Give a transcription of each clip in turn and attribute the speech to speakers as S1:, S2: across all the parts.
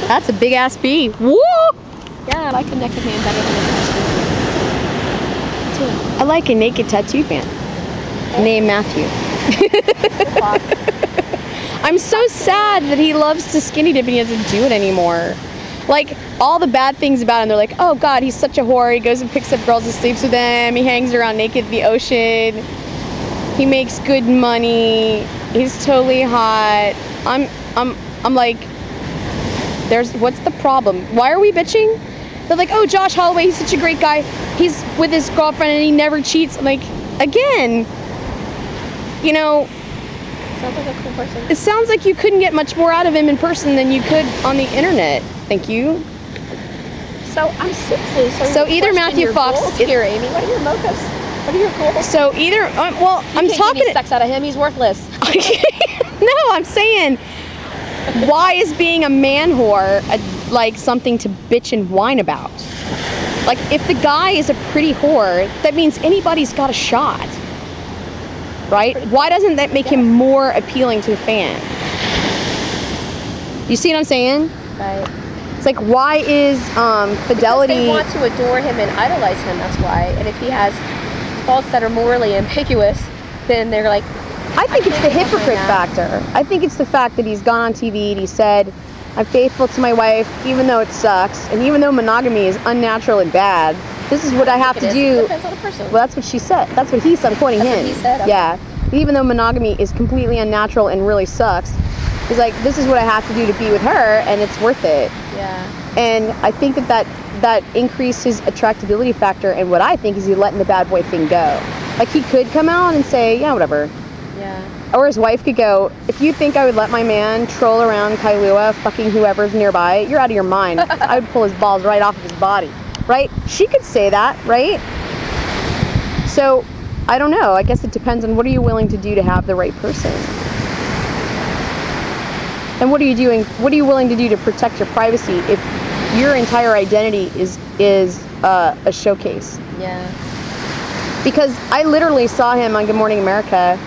S1: That's a big ass bee. Woo!
S2: Yeah, I like a naked man better than a tattoo man.
S1: I like a naked tattoo man. Named Matthew. I'm so sad that he loves to skinny dip and he doesn't do it anymore. Like, all the bad things about him, they're like, oh God, he's such a whore. He goes and picks up girls and sleeps with them. He hangs around naked in the ocean. He makes good money. He's totally hot. I'm like, what's the problem? Why are we bitching? They're like, oh, Josh Holloway, he's such a great guy. He's with his girlfriend and he never cheats. I'm like, again, you know,
S2: Sounds like a cool person.
S1: it sounds like you couldn't get much more out of him in person than you could on the internet. Thank you.
S2: So I'm seriously.
S1: So either Matthew Fox.
S2: Here, Amy. What are your motives? What are your goals?
S1: So either, well, I'm talking.
S2: Get sex out of him. He's worthless.
S1: No, I'm saying, why is being a man whore like something to bitch and whine about? Like, if the guy is a pretty whore, that means anybody's got a shot, right? Why doesn't that make him more appealing to the fan? You see what I'm saying?
S2: Right.
S1: It's like, why is Fidelity?
S2: Because they want to adore him and idolize him. That's why. And if he has faults that are morally ambiguous, then they're like.
S1: I think it's the hypocrite factor. I think it's the fact that he's gone on TV and he said, I'm faithful to my wife, even though it sucks, and even though monogamy is unnatural and bad, this is what I have to do.
S2: It depends on the person.
S1: Well, that's what she said. That's what I'm quoting him.
S2: What he said? Okay.
S1: Yeah. Even though monogamy is completely unnatural and really sucks, he's like, this is what I have to do to be with her, and it's worth it.
S2: Yeah.
S1: And I think that increased his attractability factor, and what I think is he letting the bad boy thing go. Like, he could come out and say, yeah, whatever.
S2: Yeah.
S1: Or his wife could go, if you think I would let my man troll around Kailua, fucking whoever's nearby, you're out of your mind. I would pull his balls right off of his body, right? She could say that, right? So, I don't know. I guess it depends on what are you willing to do to have the right person. And what are you doing? What are you willing to do to protect your privacy if your entire identity is a showcase?
S2: Yeah.
S1: Because I literally saw him on Good Morning America,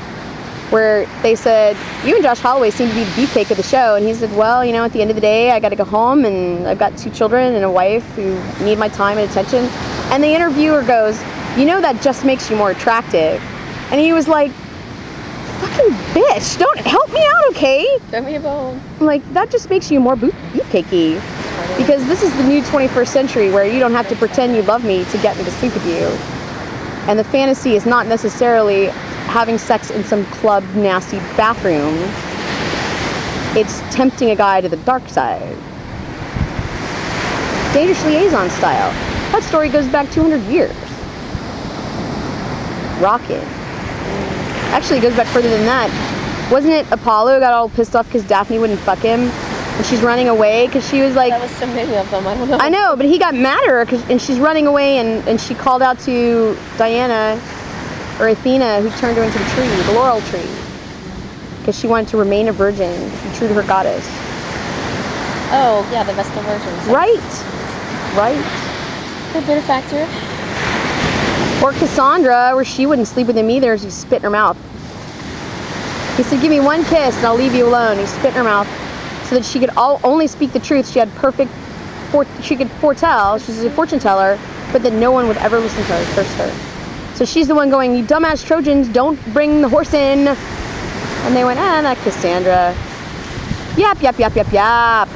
S1: where they said, you and Josh Holloway seem to be the beefcake of the show. And he said, well, you know, at the end of the day, I got to go home and I've got 2 children and a wife who need my time and attention. And the interviewer goes, you know, that just makes you more attractive. And he was like, fucking bitch, don't help me out, okay?
S2: Throw me a bone.
S1: I'm like, that just makes you more beefcakey. Because this is the new 21st century where you don't have to pretend you love me to get me to sleep with you. And the fantasy is not necessarily having sex in some club nasty bathroom. It's tempting a guy to the dark side. Dangerous liaison style. That story goes back 200 years. Rocket. Actually, it goes back further than that. Wasn't it Apollo got all pissed off because Daphne wouldn't fuck him? And she's running away because she was like...
S2: That was so many of them, I don't know.
S1: I know, but he got mad at her and she's running away and she called out to Diana or Athena, who turned her into the tree, the laurel tree. Because she wanted to remain a virgin, be true to her goddess.
S2: Oh, yeah, the Vestal Virgins.
S1: Right. Right.
S2: The benefactor.
S1: Or Cassandra, where she wouldn't sleep with him either, she spit in her mouth. He said, give me one kiss and I'll leave you alone. He spit in her mouth so that she could only speak the truth. She had she could foretell, she's a fortune teller, but that no one would ever listen to her, curse her. So she's the one going, you dumbass Trojans, don't bring the horse in. And they went, not Cassandra. Yap, yap, yap, yap, yap.